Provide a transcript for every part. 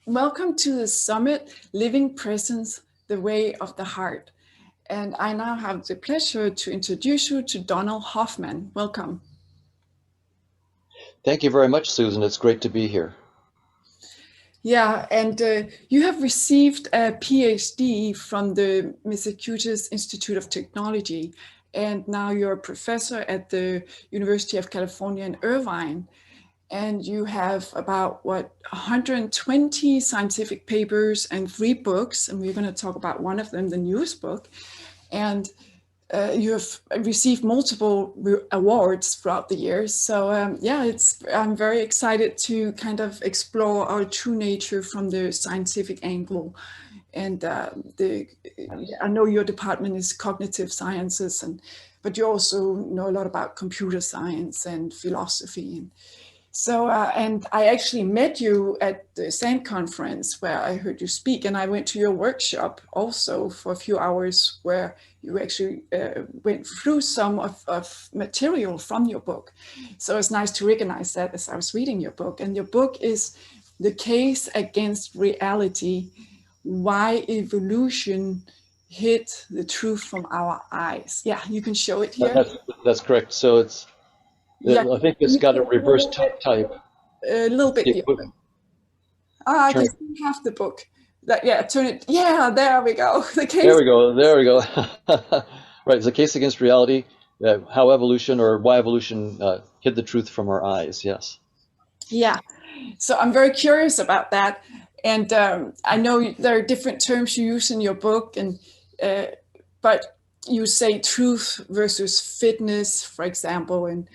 Welcome to the summit, Living Presence, the Way of the Heart. And I now have the pleasure to introduce you to Donald Hoffman. Welcome. Thank you very much, Susan. It's great to be here. Yeah, and you have received a PhD from the Massachusetts Institute of Technology, and now you're a professor at the University of California in Irvine. And you have about 120 scientific papers and 3 books, and we're going to talk about one of them, the newest book. And you have received multiple awards throughout the years. So I'm very excited to kind of explore our true nature from the scientific angle. And I know your department is cognitive sciences, but you also know a lot about computer science and philosophy. So, and I actually met you at the SAND conference where I heard you speak, and I went to your workshop also for a few hours where you actually went through some of material from your book. So it's nice to recognize that as I was reading your book. And your book is The Case Against Reality, Why Evolution Hid the Truth from Our Eyes. Yeah, you can show it here. That's correct. So it's, Yeah, I think it's got a reverse type. A little bit. I can see half the book. Turn it. Yeah, there we go. The case. There we go. There we go. Right. It's a case against reality. How evolution or why evolution hid the truth from our eyes. Yes. Yeah. So I'm very curious about that, and I know there are different terms you use in your book, and but you say truth versus fitness, for example, and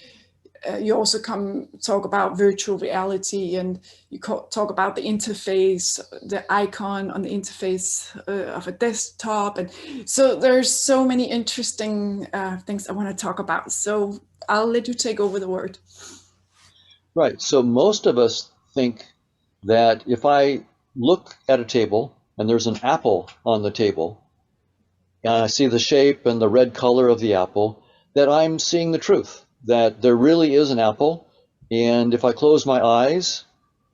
you also talk about virtual reality, and you talk about the interface, the icon on the interface of a desktop. And so there's so many interesting things I want to talk about. So I'll let you take over the word. Right. So most of us think that if I look at a table and there's an apple on the table, and I see the shape and the red color of the apple, that I'm seeing the truth. That there really is an apple, and if I close my eyes,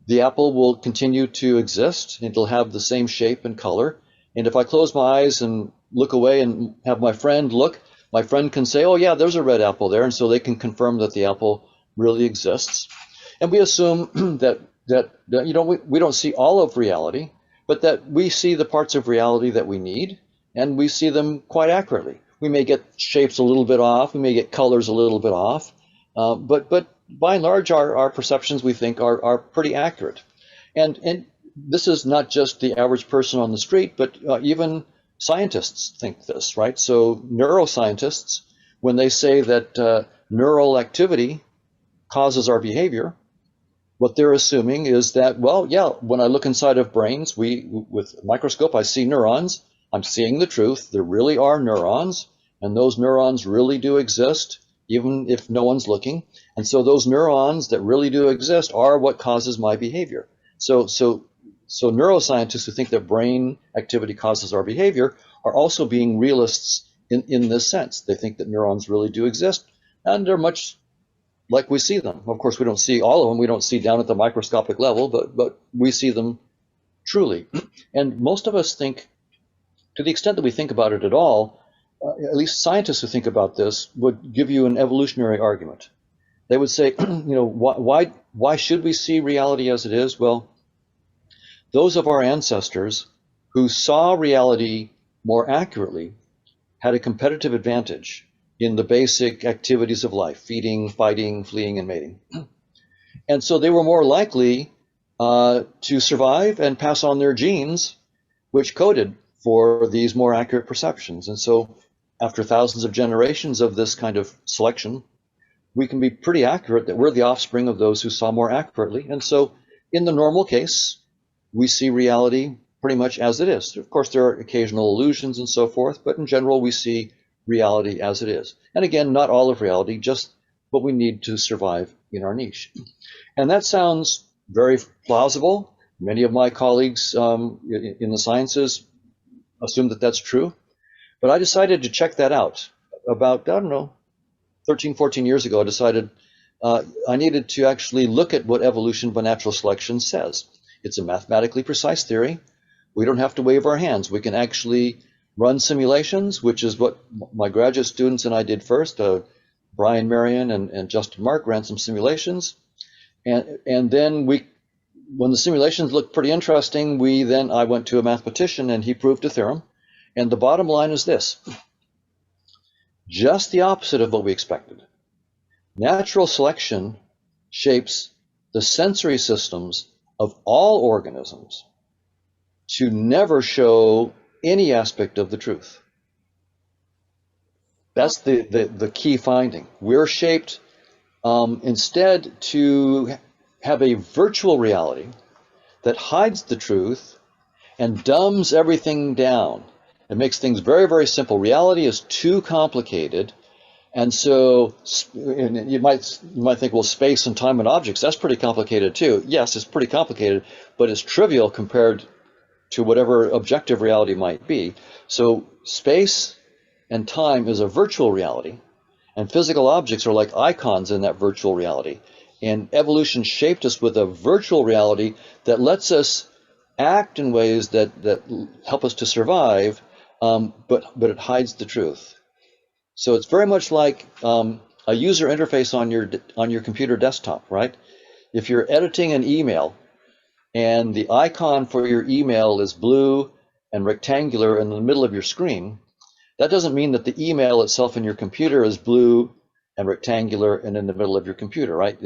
the apple will continue to exist. It'll have the same shape and color. And if I close my eyes and look away and have my friend look, my friend can say, oh yeah, there's a red apple there, and so they can confirm that the apple really exists. And we assume that we don't see all of reality, but that we see the parts of reality that we need, and we see them quite accurately. We may get shapes a little bit off, we may get colors a little bit off, but by and large, our perceptions, we think, are pretty accurate. And this is not just the average person on the street, but even scientists think this, right? So neuroscientists, when they say that neural activity causes our behavior, what they're assuming is that, well, yeah, when I look inside of brains, with a microscope, I see neurons. I'm seeing the truth. There really are neurons, and those neurons really do exist, even if no one's looking. And so those neurons that really do exist are what causes my behavior. So neuroscientists who think that brain activity causes our behavior are also being realists in this sense. They think that neurons really do exist, and they're much like we see them. Of course, we don't see all of them. We don't see down at the microscopic level, but we see them truly. And most of us think, to the extent that we think about it at all, at least scientists who think about this would give you an evolutionary argument. They would say, why should we see reality as it is? Well, those of our ancestors who saw reality more accurately had a competitive advantage in the basic activities of life: feeding, fighting, fleeing, and mating. And so they were more likely to survive and pass on their genes, which coded for these more accurate perceptions. And so after thousands of generations of this kind of selection, we can be pretty accurate that we're the offspring of those who saw more accurately. And so in the normal case, we see reality pretty much as it is. Of course, there are occasional illusions and so forth, but in general, we see reality as it is. And again, not all of reality, just what we need to survive in our niche. And that sounds very plausible. Many of my colleagues in the sciences assume that that's true. But I decided to check that out. About, 13, 14 years ago, I decided I needed to actually look at what evolution by natural selection says. It's a mathematically precise theory. We don't have to wave our hands. We can actually run simulations, which is what my graduate students and I did first. Brian Marion and Justin Mark ran some simulations. And then when the simulations looked pretty interesting, I went to a mathematician and he proved a theorem. And the bottom line is this: just the opposite of what we expected. Natural selection shapes the sensory systems of all organisms to never show any aspect of the truth. That's the key finding. We're shaped instead to have a virtual reality that hides the truth and dumbs everything down. It makes things very, very simple. Reality is too complicated. And so you might think, well, space and time and objects, that's pretty complicated too. Yes, it's pretty complicated, but it's trivial compared to whatever objective reality might be. So space and time is a virtual reality, and physical objects are like icons in that virtual reality. And evolution shaped us with a virtual reality that lets us act in ways that help us to survive, but it hides the truth. So it's very much like a user interface on your computer desktop, right? If you're editing an email and the icon for your email is blue and rectangular in the middle of your screen, that doesn't mean that the email itself in your computer is blue and rectangular and in the middle of your computer, right?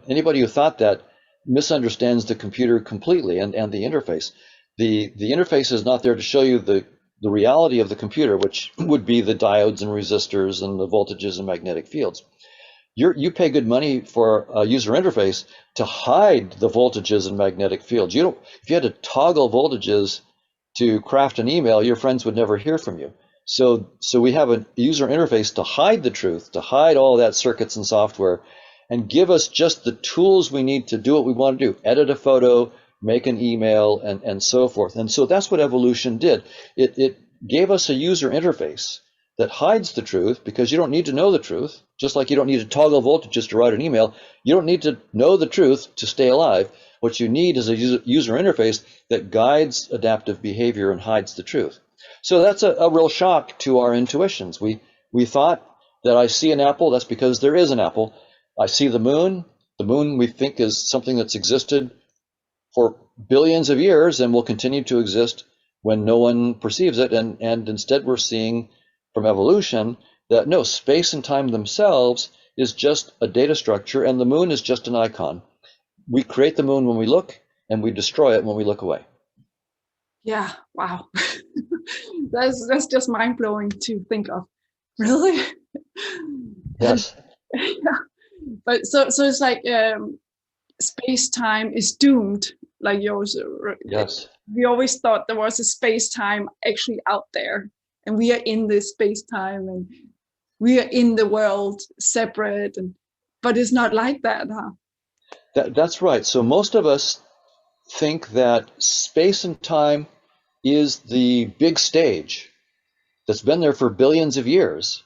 Anybody who thought that misunderstands the computer completely and the interface. The interface is not there to show you the reality of the computer, which would be the diodes and resistors and the voltages and magnetic fields. You pay good money for a user interface to hide the voltages and magnetic fields. If you had to toggle voltages to craft an email, your friends would never hear from you. So we have a user interface to hide the truth, to hide all that circuits and software, and give us just the tools we need to do what we want to do: edit a photo, make an email, and so forth. And so that's what evolution did. It gave us a user interface that hides the truth, because you don't need to know the truth. Just like you don't need to toggle voltages to write an email, you don't need to know the truth to stay alive. What you need is a user interface that guides adaptive behavior and hides the truth. So that's a real shock to our intuitions. We thought that I see an apple, that's because there is an apple. I see the moon we think is something that's existed for billions of years and will continue to exist when no one perceives it. And instead we're seeing from evolution that no, space and time themselves is just a data structure, and the moon is just an icon. We create the moon when we look, and we destroy it when we look away. Yeah, wow. That's just mind-blowing to think of. Really? Yes. And, yeah. But so it's like space-time is doomed, like yours. Yes. We always thought there was a space-time actually out there, and we are in this space-time, and we are in the world separate, but it's not like that, huh? That's right. So most of us think that space and time is the big stage that's been there for billions of years,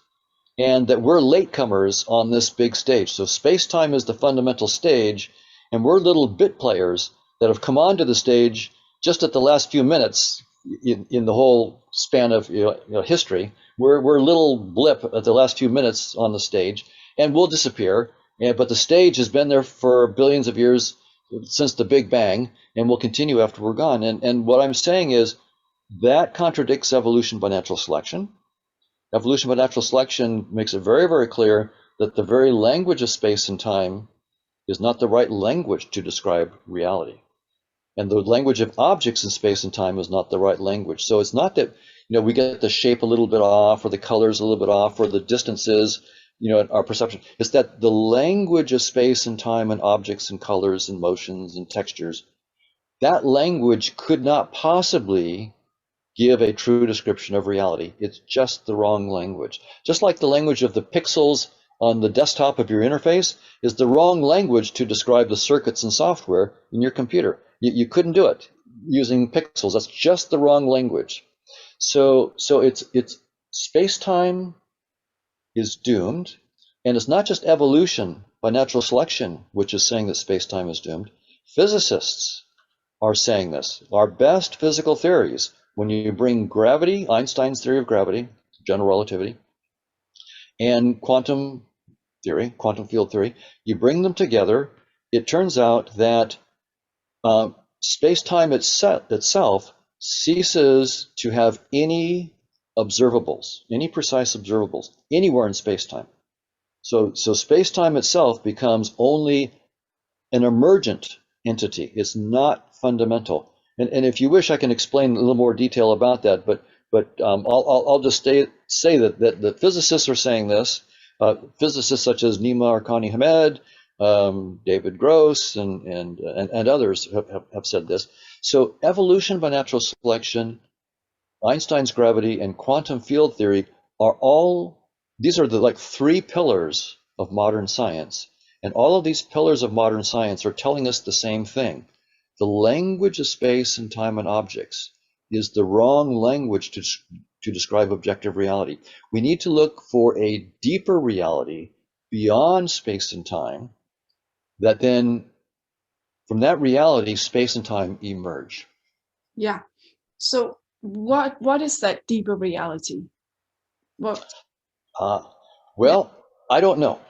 and that we're latecomers on this big stage. So space-time is the fundamental stage, and we're little bit players that have come onto the stage just at the last few minutes in the whole span of history. We're a little blip at the last few minutes on the stage, and we'll disappear. But the stage has been there for billions of years, since the Big Bang, and will continue after we're gone. And what I'm saying is that contradicts evolution by natural selection. Evolution by natural selection makes it very, very clear that the very language of space and time is not the right language to describe reality. And the language of objects in space and time is not the right language. So it's not that we get the shape a little bit off, or the colors a little bit off, or the distances, our perception. It's that the language of space and time and objects and colors and motions and textures, that language could not possibly give a true description of reality. It's just the wrong language. Just like the language of the pixels on the desktop of your interface is the wrong language to describe the circuits and software in your computer. You couldn't do it using pixels. That's just the wrong language. So it's space-time is doomed, and it's not just evolution by natural selection which is saying that space-time is doomed. Physicists are saying this. Our best physical theories, when you bring gravity, Einstein's theory of gravity, general relativity, and quantum theory, quantum field theory, you bring them together, it turns out that space-time itself ceases to have any observables, any precise observables, anywhere in space-time. So space-time itself becomes only an emergent entity. It's not fundamental. And if you wish, I can explain a little more detail about that. But I'll just say that the physicists are saying this. Physicists such as Nima Arkhani Hamed, David Gross, and others have said this. So evolution by natural selection, Einstein's gravity, and quantum field theory are all, these are the like three pillars of modern science. And all of these pillars of modern science are telling us the same thing. The language of space and time and objects is the wrong language to describe objective reality. We need to look for a deeper reality beyond space and time, that then from that reality, space and time emerge. Yeah. So what is that deeper reality? Well, Well, I don't know,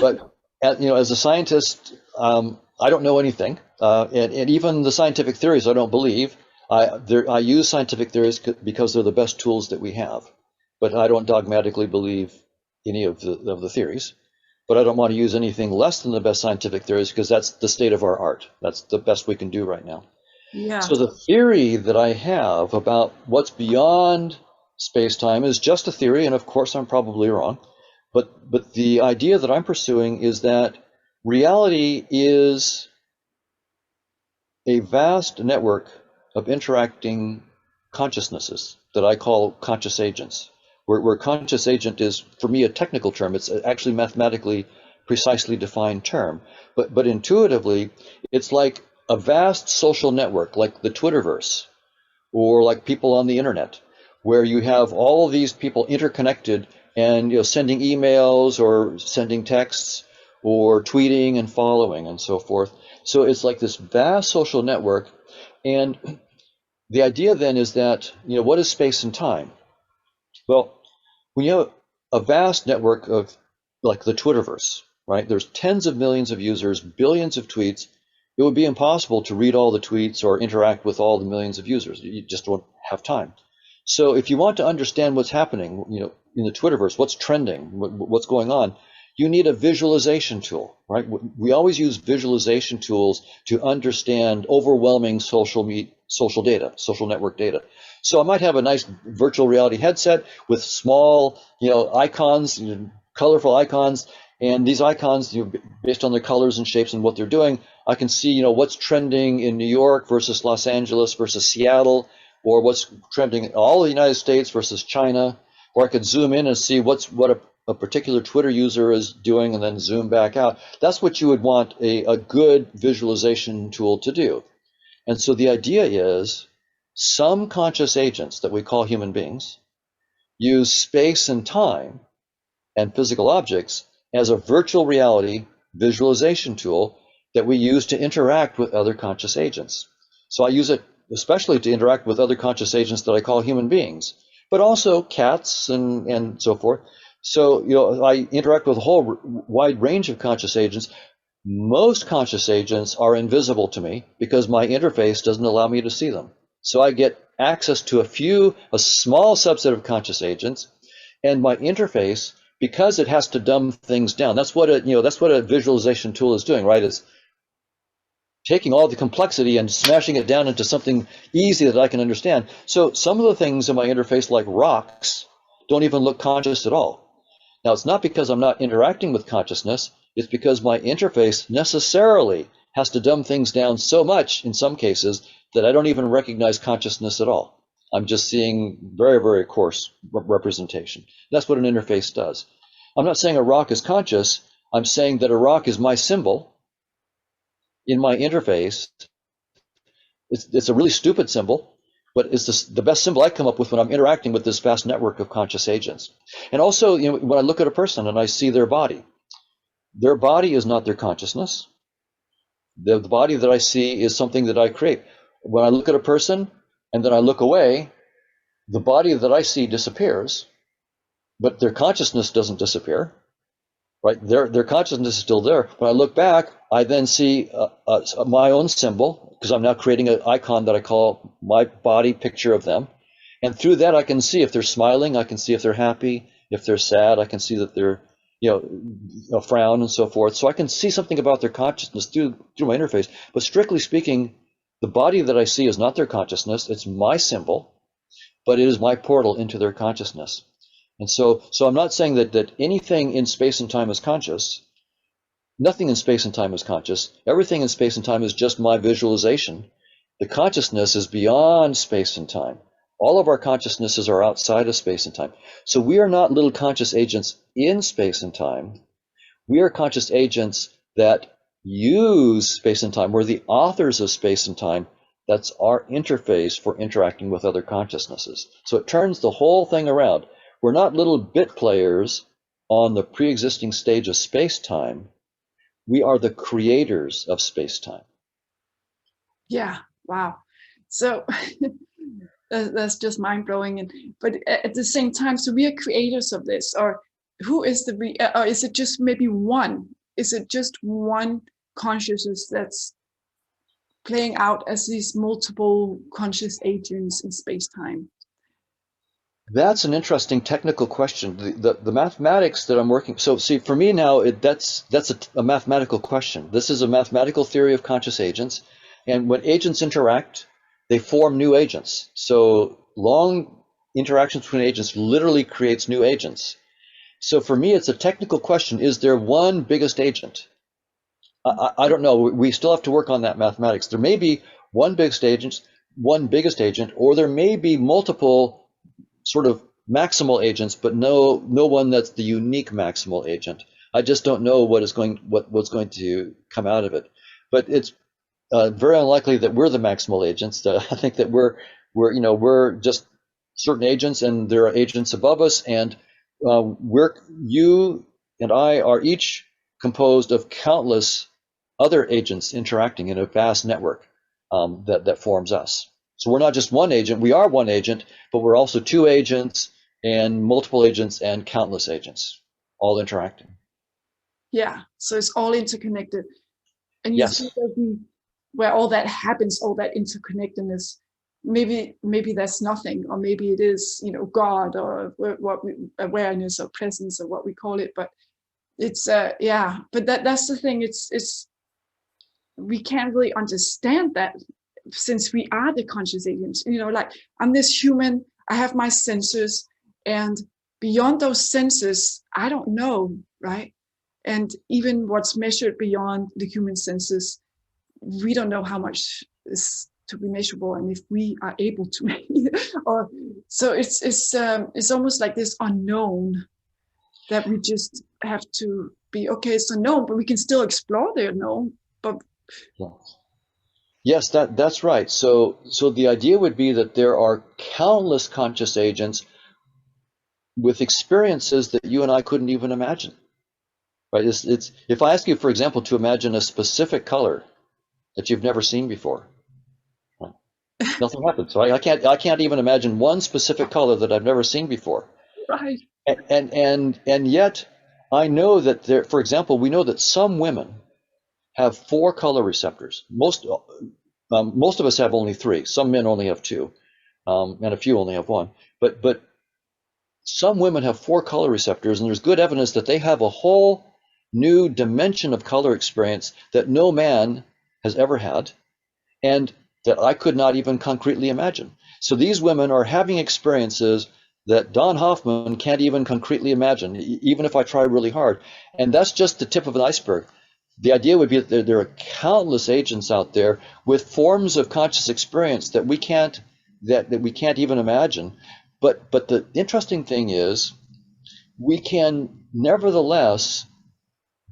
but as a scientist, I don't know anything, and even the scientific theories I don't believe. I use scientific theories because they're the best tools that we have, but I don't dogmatically believe any of the theories. But I don't want to use anything less than the best scientific theories because that's the state of our art. That's the best we can do right now. yeah. So the theory that I have about what's beyond space-time is just a theory, and of course I'm probably wrong. But the idea that I'm pursuing is that reality is a vast network of interacting consciousnesses that I call conscious agents. Where conscious agent is, for me, a technical term. It's actually mathematically precisely defined term. But intuitively, it's like a vast social network, like the Twitterverse, or like people on the internet, where you have all of these people interconnected and sending emails or sending texts or tweeting and following and so forth. So it's like this vast social network. And the idea then is that, what is space and time? Well, when you have a vast network of like the Twitterverse, right? There's tens of millions of users, billions of tweets. It would be impossible to read all the tweets or interact with all the millions of users. You just don't have time. So if you want to understand what's happening, in the Twitterverse, what's trending, what's going on, you need a visualization tool, right? We always use visualization tools to understand overwhelming social data, social network data. So I might have a nice virtual reality headset with small, icons, colorful icons, and these icons, based on their colors and shapes and what they're doing, I can see, what's trending in New York versus Los Angeles versus Seattle, or what's trending in all the United States versus China, or I could zoom in and see what a particular Twitter user is doing and then zoom back out. That's what you would want a good visualization tool to do. And so the idea is some conscious agents that we call human beings use space and time and physical objects as a virtual reality visualization tool that we use to interact with other conscious agents. So I use it especially to interact with other conscious agents that I call human beings, but also cats and so forth. So, I interact with a whole wide range of conscious agents. Most conscious agents are invisible to me because my interface doesn't allow me to see them. So I get access to a small subset of conscious agents, and my interface, because it has to dumb things down. That's what a visualization tool is doing, right? It's taking all the complexity and smashing it down into something easy that I can understand. So some of the things in my interface, like rocks, don't even look conscious at all. Now, it's not because I'm not interacting with consciousness, it's because my interface necessarily has to dumb things down so much in some cases that I don't even recognize consciousness at all. I'm just seeing very, very coarse representation. That's what an interface does. I'm not saying a rock is conscious. I'm saying that a rock is my symbol in my interface. It's a really stupid symbol, but it's the best symbol I come up with when I'm interacting with this vast network of conscious agents. And also, when I look at a person and I see their body is not their consciousness. The body that I see is something that I create. When I look at a person and then I look away, the body that I see disappears, but their consciousness doesn't disappear, right? Their consciousness is still there. When I look back, I then see my own symbol, because I'm now creating an icon that I call my body picture of them. And through that, I can see if they're smiling, I can see if they're happy, if they're sad, I can see that they're, a frown and so forth. So I can see something about their consciousness through my interface. But strictly speaking, the body that I see is not their consciousness, it's my symbol, but it is my portal into their consciousness. And so I'm not saying that anything in space and time is conscious. Nothing in space and time is conscious. Everything in space and time is just my visualization. The consciousness is beyond space and time. All of our consciousnesses are outside of space and time. So we are not little conscious agents in space and time. We are conscious agents that use space and time. We're the authors of space and time. That's our interface for interacting with other consciousnesses. So it turns the whole thing around. We're not little bit players on the pre-existing stage of space-time. We are the creators of space-time. Yeah, wow. So that's just mind-blowing. But at the same time, so we are creators of this, or who is or is it just maybe one? Is it just one consciousness that's playing out as these multiple conscious agents in space-time? That's an interesting technical question. The mathematics that I'm working, so see, for me now, that's a mathematical question. This is a mathematical theory of conscious agents. And when agents interact, they form new agents. So long interactions between agents literally creates new agents. So for me, it's a technical question. Is there one biggest agent? I don't know. We still have to work on that mathematics. There may be one biggest agent, or there may be multiple sort of maximal agents, but no one that's the unique maximal agent. I just don't know what's going to come out of it. But it's very unlikely that we're the maximal agents. I think that we're just certain agents, and there are agents above us, and you and I are each composed of countless other agents interacting in a vast network that forms us. So we're not just one agent, we are one agent, but we're also two agents and multiple agents and countless agents, all interacting. Yeah, so it's all interconnected. And you Yes. think that where all that happens, all that interconnectedness, maybe that's nothing, or maybe it is, God, or what awareness or presence, or what we call it. But it's yeah, but that's the thing. It's we can't really understand that, since we are the conscious agents. Like, I'm this human, I have my senses, and beyond those senses, I don't know, right? And even what's measured beyond the human senses, we don't know how much is to be measurable, and if we are able to make or so it's almost like this unknown that we just have to be, okay, it's unknown, but we can still explore the unknown. But Yes, that's right. So the idea would be that there are countless conscious agents with experiences that you and I couldn't even imagine. Right? It's if I ask you, for example, to imagine a specific color that you've never seen before, right? Nothing happens. So I can't even imagine one specific color that I've never seen before. right, And yet I know that there, for example, we know that some women have 4 color receptors. Most of us have only 3. Some men only have 2, and a few only have 1. But some women have 4 color receptors, and there's good evidence that they have a whole new dimension of color experience that no man has ever had, and that I could not even concretely imagine. So these women are having experiences that Don Hoffman can't even concretely imagine, even if I try really hard. And that's just the tip of an iceberg. The idea would be that there are countless agents out there with forms of conscious experience that we can't even imagine. But the interesting thing is, we can nevertheless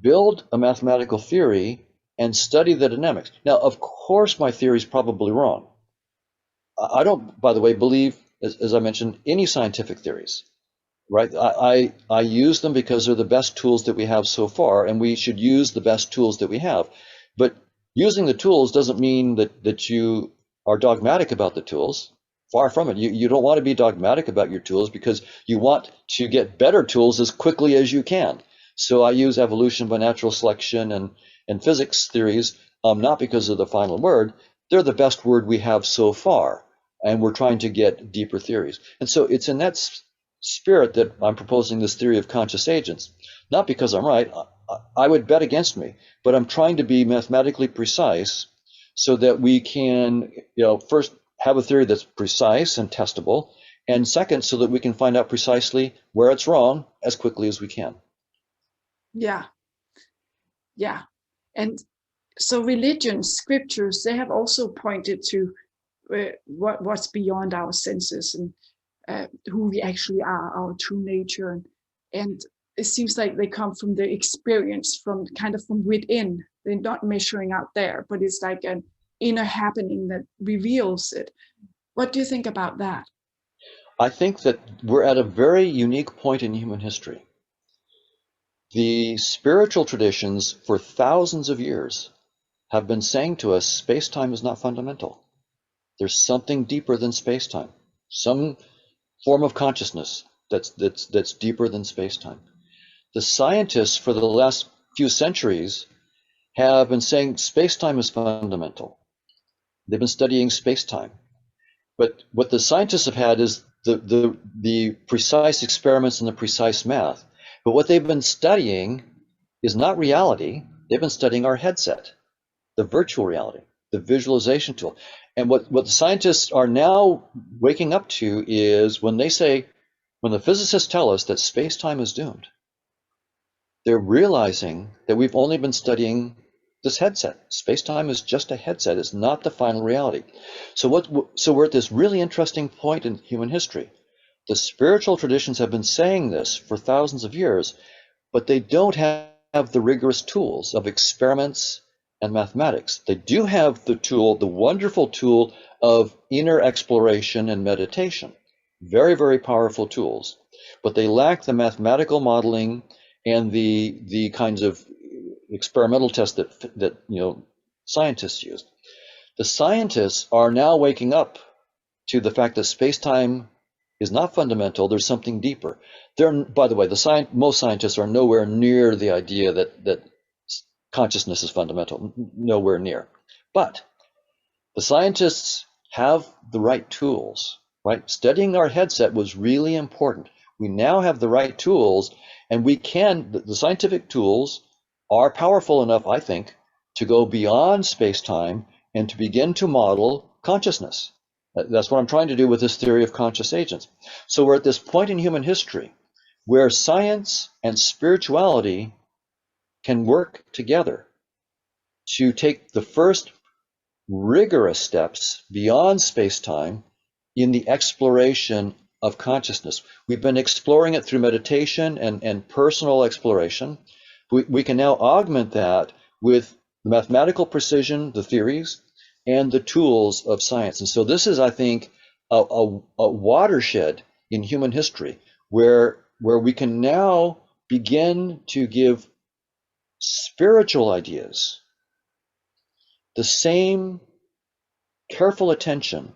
build a mathematical theory and study the dynamics. Now, of course, my theory is probably wrong. I don't, by the way, believe, as I mentioned, any scientific theories, right? I use them because they're the best tools that we have so far, and we should use the best tools that we have. But using the tools doesn't mean that you are dogmatic about the tools. Far from it. You don't want to be dogmatic about your tools because you want to get better tools as quickly as you can. So I use evolution by natural selection and physics theories, not because of the final word. They're the best word we have so far, and we're trying to get deeper theories. And so it's in that spirit that I'm proposing this theory of conscious agents, not because I'm right. I would bet against me, but I'm trying to be mathematically precise so that we can, first have a theory that's precise and testable, and second, so that we can find out precisely where it's wrong as quickly as we can. Yeah, yeah. And so religions, scriptures, they have also pointed to what's beyond our senses and who we actually are, our true nature. And it seems like they come from the experience, from kind of from within. They're not measuring out there, but it's like an inner happening that reveals it. What do you think about that? I think that we're at a very unique point in human history. The spiritual traditions for thousands of years have been saying to us space-time is not fundamental. There's something deeper than space-time, some form of consciousness that's deeper than space-time. The scientists for the last few centuries have been saying space-time is fundamental. They've been studying space-time. But what the scientists have had is the precise experiments and the precise math. But what they've been studying is not reality. They've been studying our headset, the virtual reality, the visualization tool. And what the scientists are now waking up to is when the physicists tell us that space-time is doomed, they're realizing that we've only been studying this headset. Space-time is just a headset. It's not the final reality. So we're at this really interesting point in human history. The spiritual traditions have been saying this for thousands of years, but they don't have the rigorous tools of experiments and mathematics. They do have the wonderful tool of inner exploration and meditation. Very, very powerful tools, but they lack the mathematical modeling and the kinds of experimental tests that scientists use. The scientists are now waking up to the fact that space-time is not fundamental. There's something deeper. By the way, most scientists are nowhere near the idea that consciousness is fundamental. Nowhere near. But the scientists have the right tools, right? Studying our headset was really important. We now have the right tools, and the scientific tools are powerful enough, I think, to go beyond space-time and to begin to model consciousness. That's what I'm trying to do with this theory of conscious agents. So we're at this point in human history where science and spirituality can work together to take the first rigorous steps beyond space-time in the exploration of consciousness. We've been exploring it through meditation and personal exploration. We can now augment that with the mathematical precision, the theories, and the tools of science. And so this is, I think, a watershed in human history where we can now begin to give spiritual ideas the same careful attention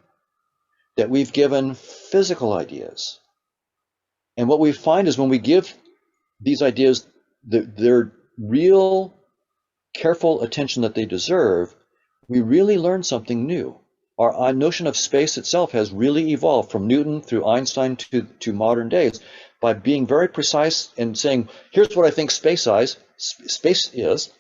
that we've given physical ideas. And what we find is when we give these ideas their real careful attention that they deserve, we really learn something new. Our notion of space itself has really evolved from Newton through Einstein to modern days by being very precise and saying, here's what I think space is,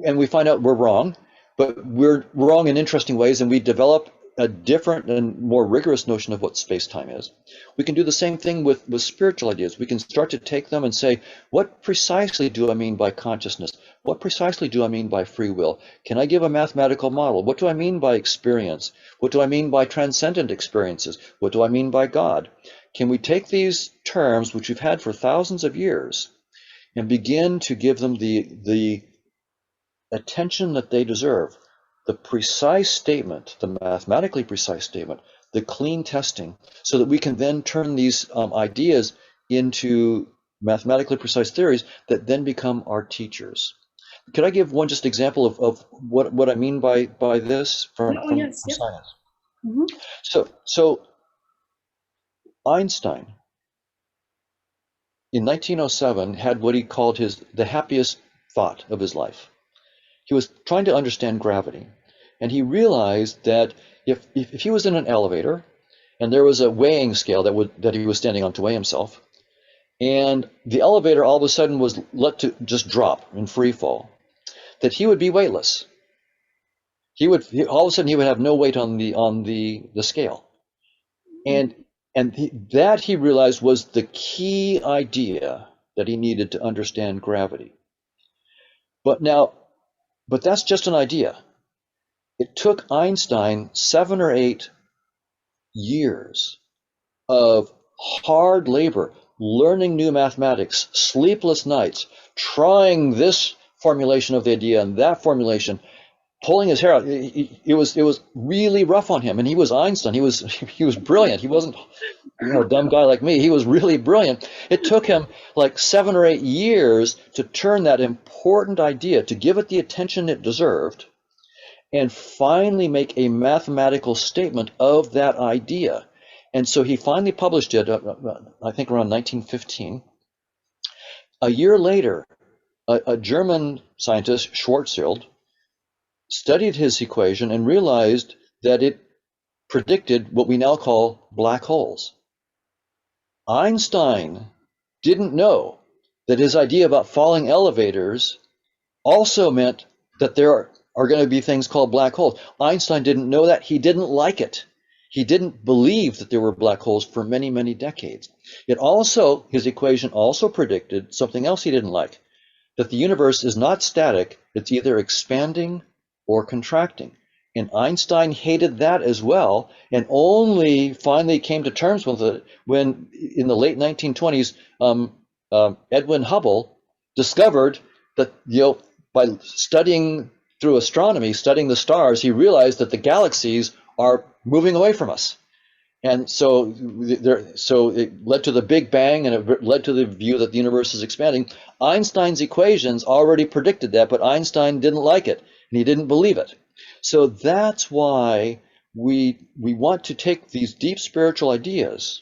and we find out we're wrong, but we're wrong in interesting ways, and we develop a different and more rigorous notion of what space-time is. We can do the same thing with spiritual ideas. We can start to take them and say, what precisely do I mean by consciousness? What precisely do I mean by free will? Can I give a mathematical model? What do I mean by experience? What do I mean by transcendent experiences? What do I mean by God? Can we take these terms, which we've had for thousands of years, and begin to give them the attention that they deserve? The precise statement, the mathematically precise statement, the clean testing, so that we can then turn these ideas into mathematically precise theories that then become our teachers. could I give one just example of what I mean by this Yeah, oh, from yes, yep. science? Hmm. So Einstein in 1907 had what he called the happiest thought of his life. He was trying to understand gravity, and he realized that if he was in an elevator and there was a weighing scale that he was standing on to weigh himself, and the elevator all of a sudden was let to just drop in free fall, that he would be weightless. All of a sudden he would have no weight on the scale, and that he realized was the key idea that he needed to understand gravity. But now, but that's just an idea. It took Einstein 7 or 8 years of hard labor, learning new mathematics, sleepless nights, trying this formulation of the idea and that formulation, pulling his hair out. It was really rough on him, and he was Einstein. He was brilliant. He wasn't a dumb guy like me. He was really brilliant. It took him like 7 or 8 years to turn that important idea, to give it the attention it deserved, and finally make a mathematical statement of that idea. And so he finally published it, I think around 1915. A year later, a German scientist, Schwarzschild, studied his equation and realized that it predicted what we now call black holes. Einstein didn't know that his idea about falling elevators also meant that there are going to be things called black holes. Einstein didn't know that. He didn't like it. He didn't believe that there were black holes for many, many decades. His equation also predicted something else he didn't like, that the universe is not static, it's either expanding or contracting. And Einstein hated that as well, and only finally came to terms with it when, in the late 1920s, Edwin Hubble discovered that, by studying through astronomy, studying the stars, he realized that the galaxies are moving away from us. And so it led to the Big Bang, and it led to the view that the universe is expanding. Einstein's equations already predicted that, but Einstein didn't like it, and he didn't believe it. So that's why we want to take these deep spiritual ideas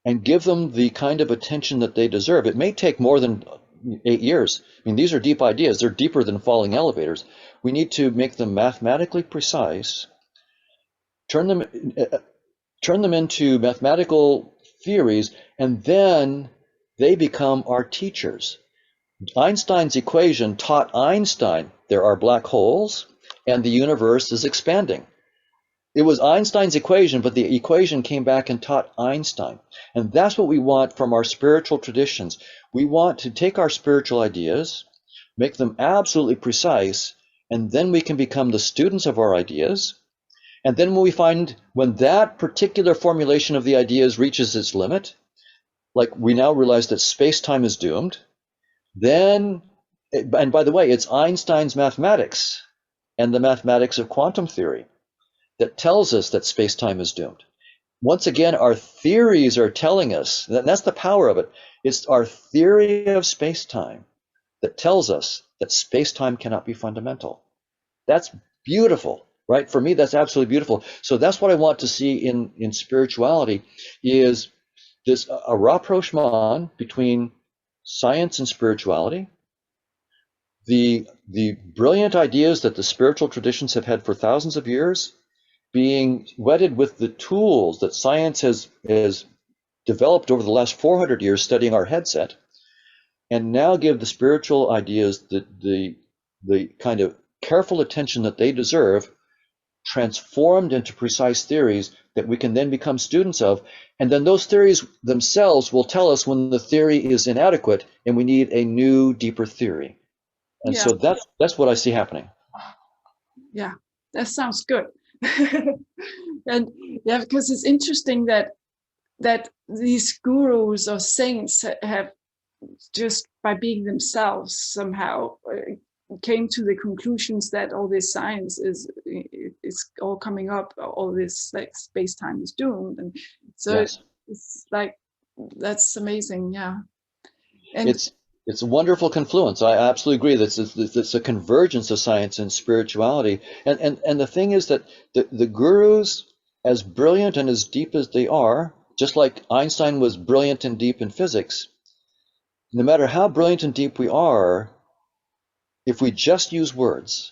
and give them the kind of attention that they deserve. It may take more than 8 years. I mean, these are deep ideas. They're deeper than falling elevators. We need to make them mathematically precise, turn them into mathematical theories, and then they become our teachers. Einstein's equation taught Einstein there are black holes and the universe is expanding. It was Einstein's equation, but the equation came back and taught Einstein. And that's what we want from our spiritual traditions. We want to take our spiritual ideas, make them absolutely precise, and then we can become the students of our ideas. And then when that particular formulation of the ideas reaches its limit, like we now realize that space-time is doomed, then, and by the way, it's Einstein's mathematics and the mathematics of quantum theory that tells us that space-time is doomed. Once again, our theories are telling us, and that's the power of it. It's our theory of space-time that tells us that space-time cannot be fundamental. That's beautiful, right? For me, that's absolutely beautiful. So that's what I want to see in spirituality, is a rapprochement between science and spirituality, the brilliant ideas that the spiritual traditions have had for thousands of years being wedded with the tools that science has developed over the last 400 years studying our headset, and now give the spiritual ideas the kind of careful attention that they deserve, transformed into precise theories that we can then become students of. And then those theories themselves will tell us when the theory is inadequate and we need a new, deeper theory. And Yeah, so that's what I see happening. yeah, that sounds good. And yeah, because it's interesting that these gurus or saints have, just by being themselves, somehow came to the conclusions that all this science is all coming up, all this like space-time is doomed. And so Yes. it's like, that's amazing. Yeah. And It's It's a wonderful confluence. I absolutely agree that it's a convergence of science and spirituality. And the thing is that the gurus, as brilliant and as deep as they are, just like Einstein was brilliant and deep in physics, no matter how brilliant and deep we are, if we just use words,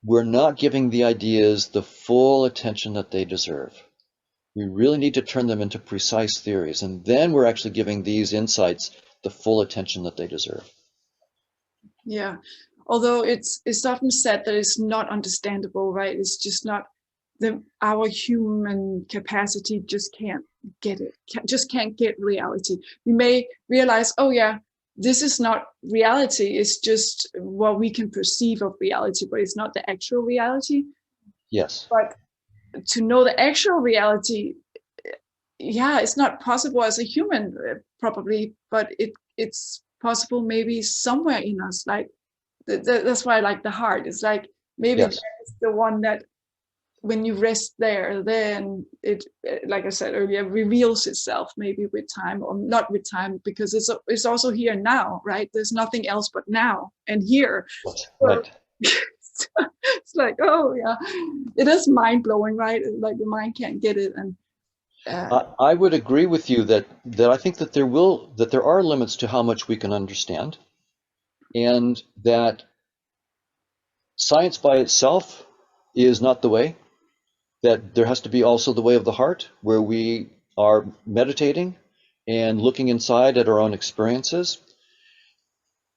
we're not giving the ideas the full attention that they deserve. We really need to turn them into precise theories, and then we're actually giving these insights the full attention that they deserve. Yeah, although it's often said that it's not understandable, right? It's just not our human capacity just can't get it, just can't get reality. We may realize, oh yeah, this is not reality. It's just what we can perceive of reality, but it's not the actual reality. Yes. But to know the actual reality, yeah, it's not possible as a human, probably, but it's possible maybe somewhere in us. Like that's why I like the heart. It's like maybe Yes. that's the one that when you rest there, then it, like I said earlier, reveals itself maybe with time, or not with time, because it's also here now, right? There's nothing else but now and here. So Right. it's like, oh yeah, it is mind blowing, right? Like the mind can't get it, and I would agree with you that I think that there are limits to how much we can understand, and that science by itself is not the way. That there has to be also the way of the heart, where we are meditating and looking inside at our own experiences.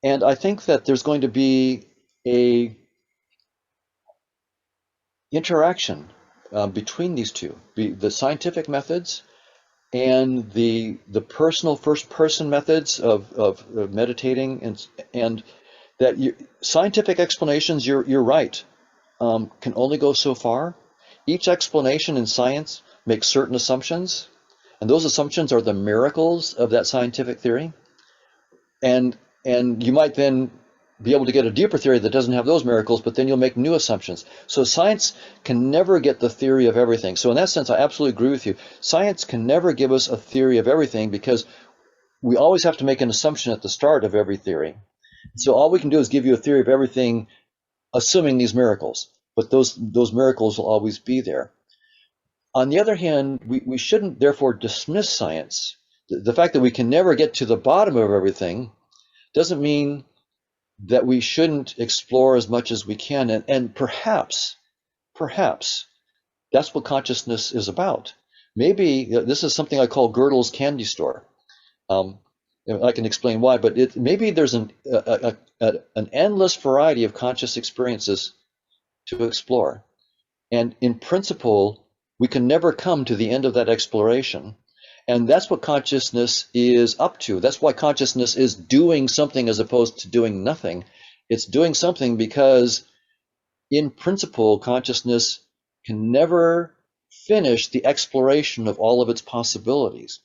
And I think that there's going to be a interaction between these two, the scientific methods and the personal first person methods of meditating, and that scientific explanations, you're right, can only go so far. Each explanation in science makes certain assumptions, and those assumptions are the miracles of that scientific theory. And you might then be able to get a deeper theory that doesn't have those miracles, but then you'll make new assumptions. So science can never get the theory of everything. So in that sense, I absolutely agree with you. Science can never give us a theory of everything, because we always have to make an assumption at the start of every theory. So all we can do is give you a theory of everything, assuming these miracles, but those miracles will always be there. On the other hand, we shouldn't therefore dismiss science. The fact that we can never get to the bottom of everything doesn't mean that we shouldn't explore as much as we can. And perhaps that's what consciousness is about. Maybe this is something I call Gödel's candy store. Um, I can explain why, but maybe there's an endless variety of conscious experiences to explore. And in principle, we can never come to the end of that exploration. And that's what consciousness is up to. That's why consciousness is doing something as opposed to doing nothing. It's doing something because, in principle, consciousness can never finish the exploration of all of its possibilities.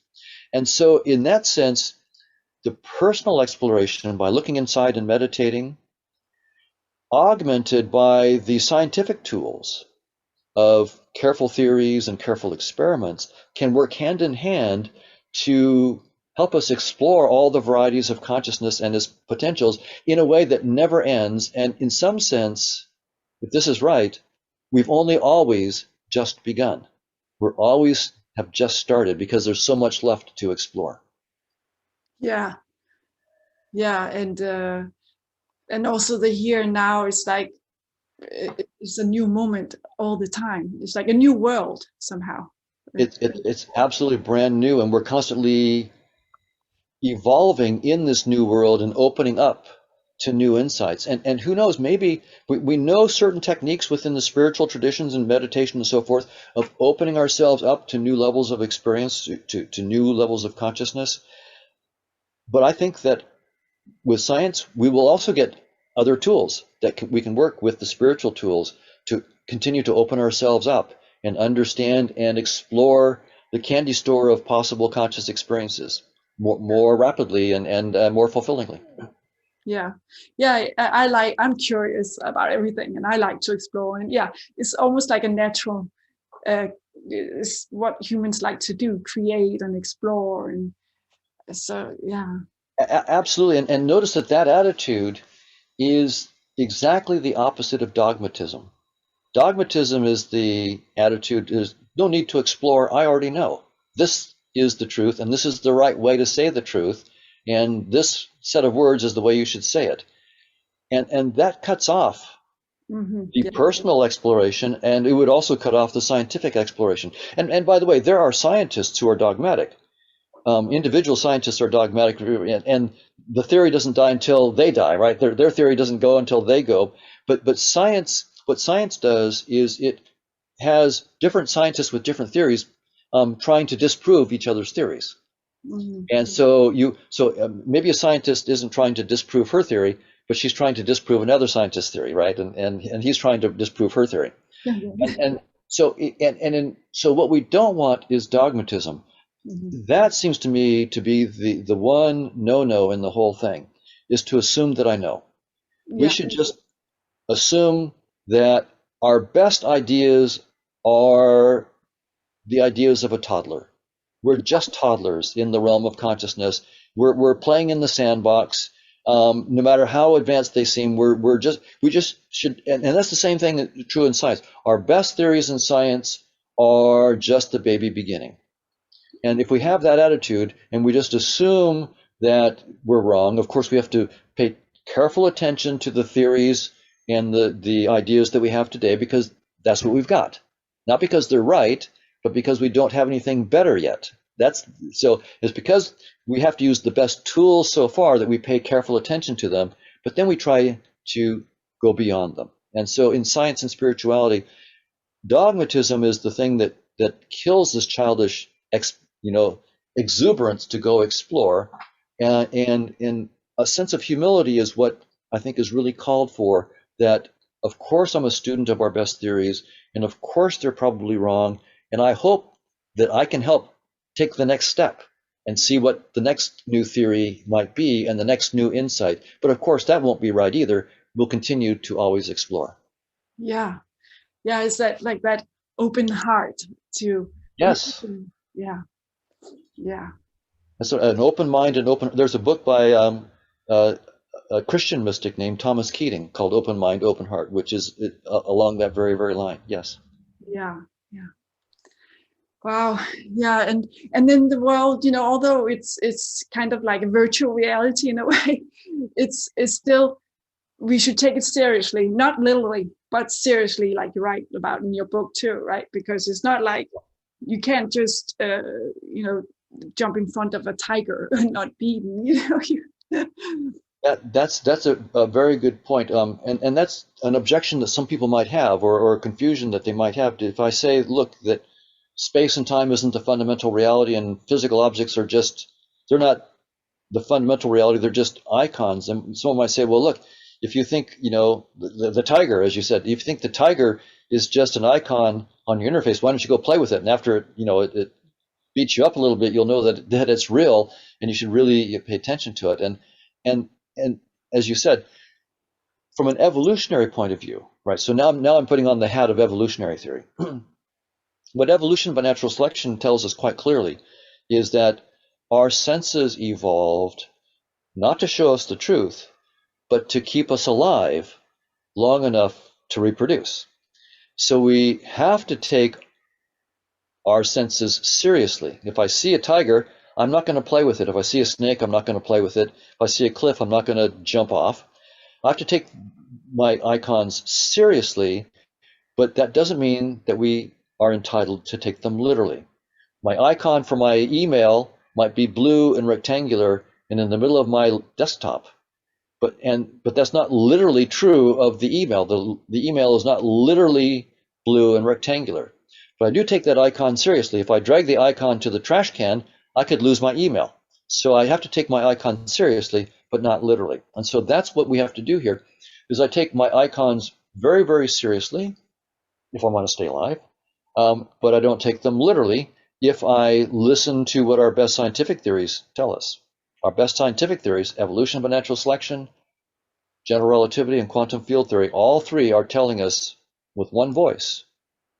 And so, in that sense, the personal exploration by looking inside and meditating, augmented by the scientific tools of careful theories and careful experiments, can work hand in hand to help us explore all the varieties of consciousness and its potentials in a way that never ends. And in some sense, if this is right, we've only always just begun. We're always have just started, because there's so much left to explore. yeah, yeah, and also the here and now is like it's a new moment all the time. It's like a new world somehow. It's absolutely brand new, and we're constantly evolving in this new world and opening up to new insights. And who knows, maybe we know certain techniques within the spiritual traditions and meditation and so forth of opening ourselves up to new levels of experience, to new levels of consciousness. But I think that with science, we will also get other tools that we can work with, the spiritual tools, to continue to open ourselves up and understand and explore the candy store of possible conscious experiences more rapidly and more fulfillingly. Yeah, yeah. I'm curious about everything, and I like to explore. And yeah, it's almost like a natural. It's what humans like to do: create and explore. And so yeah. Absolutely. And notice that that attitude is exactly the opposite of dogmatism. Dogmatism is the attitude, is no need to explore, I already know. This is the truth, and this is the right way to say the truth, and this set of words is the way you should say it. And that cuts off the Yeah. personal exploration, and it would also cut off the scientific exploration. And by the way, there are scientists who are dogmatic. Individual scientists are dogmatic, and the theory doesn't die until they die, right? Their theory doesn't go until they go. But science, what science does is it has different scientists with different theories trying to disprove each other's theories. And so maybe a scientist isn't trying to disprove her theory, but she's trying to disprove another scientist's theory, right? And he's trying to disprove her theory. Yeah. So what we don't want is dogmatism. That seems to me to be the one no-no in the whole thing, is to assume that I know. We Yeah. should just assume that our best ideas are the ideas of a toddler. We're just toddlers in the realm of consciousness. We're playing in the sandbox. No matter how advanced they seem, we just should, and that's the same thing that's true in science. Our best theories in science are just the baby beginning. And if we have that attitude and we just assume that we're wrong, of course we have to pay careful attention to the theories and the ideas that we have today, because that's what we've got. Not because they're right, but because we don't have anything better yet. So it's because we have to use the best tools so far that we pay careful attention to them, but then we try to go beyond them. And so in science and spirituality, dogmatism is the thing that kills this childish exuberance to go explore, and a sense of humility is what I think is really called for. That of course I'm a student of our best theories, and of course they're probably wrong, and I hope that I can help take the next step and see what the next new theory might be and the next new insight. But of course that won't be right either. We'll continue to always explore. Yeah. Yeah. It's that like that open heart to Yes. listen. Yeah. Yeah. So an open mind and open. There's a book by uh, a Christian mystic named Thomas Keating called "Open Mind, Open Heart," which is along that very, very line. Yes. Yeah. Yeah. Wow. Yeah. And then the world, although it's kind of like a virtual reality in a way, it's still, we should take it seriously, not literally, but seriously, like you write about in your book too, right? Because it's not like you can't just jump in front of a tiger and not be eaten. That's a very good point. And that's an objection that some people might have, or a confusion that they might have. If I say, look, that space and time isn't the fundamental reality, and physical objects are just, they're not the fundamental reality, they're just icons. And someone might say, well, look, if you think, the tiger, as you said, if you think the tiger is just an icon on your interface, why don't you go play with it? And after it beats you up a little bit, you'll know that it's real, and you should really pay attention to it. And and as you said, from an evolutionary point of view, right? So now I'm putting on the hat of evolutionary theory. What evolution by natural selection tells us quite clearly is that our senses evolved not to show us the truth, but to keep us alive long enough to reproduce. So we have to take our senses seriously. If I see a tiger, I'm not going to play with it. If I see a snake, I'm not going to play with it. If I see a cliff, I'm not going to jump off. I have to take my icons seriously, but that doesn't mean that we are entitled to take them literally. My icon for my email might be blue and rectangular and in the middle of my desktop. But that's not literally true of the email. The email is not literally blue and rectangular. But I do take that icon seriously. If I drag the icon to the trash can, I could lose my email. So I have to take my icon seriously, but not literally. And so that's what we have to do here, is I take my icons very, very seriously if I want to stay alive, but I don't take them literally if I listen to what our best scientific theories tell us. Our best scientific theories, evolution by natural selection, general relativity, and quantum field theory, all three are telling us with one voice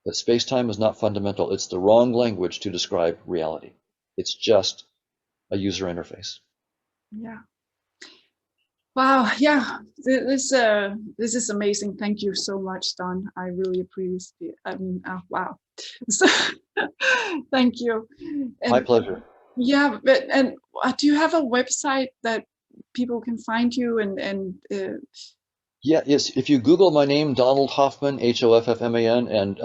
that space-time is not fundamental. It's the wrong language to describe reality. It's just a user interface. Yeah. Wow. Yeah. This is amazing. Thank you so much, Don. I really appreciate it. I mean, wow. So, thank you. My And pleasure. yeah, but and do you have a website that people can find you Yeah, yes. If you Google my name, Donald Hoffman, Hoffman, and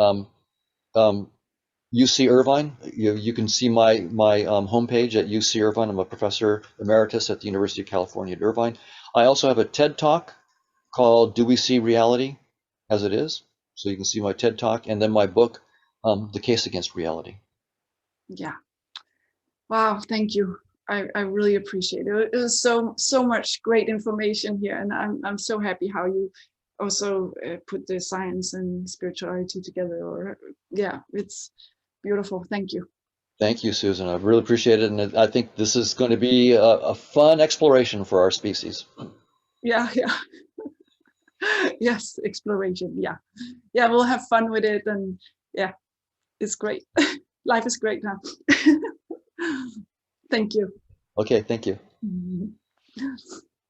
UC Irvine, you can see my homepage at UC Irvine. I'm a professor emeritus at the University of California at Irvine. I also have a TED Talk called "Do We See Reality as It Is?" So you can see my TED Talk, and then my book, "The Case Against Reality." yeah. Wow, thank you. I really appreciate it. It was so much great information here, and I'm so happy how you also put the science and spirituality together. Or yeah, it's beautiful. Thank you. Thank you, Susan. I really appreciate it, and I think this is going to be a fun exploration for our species. Yeah, yeah. Yes, exploration. Yeah, yeah. We'll have fun with it, and yeah, it's great. Life is great now. Thank you. Okay, thank you. Mhm.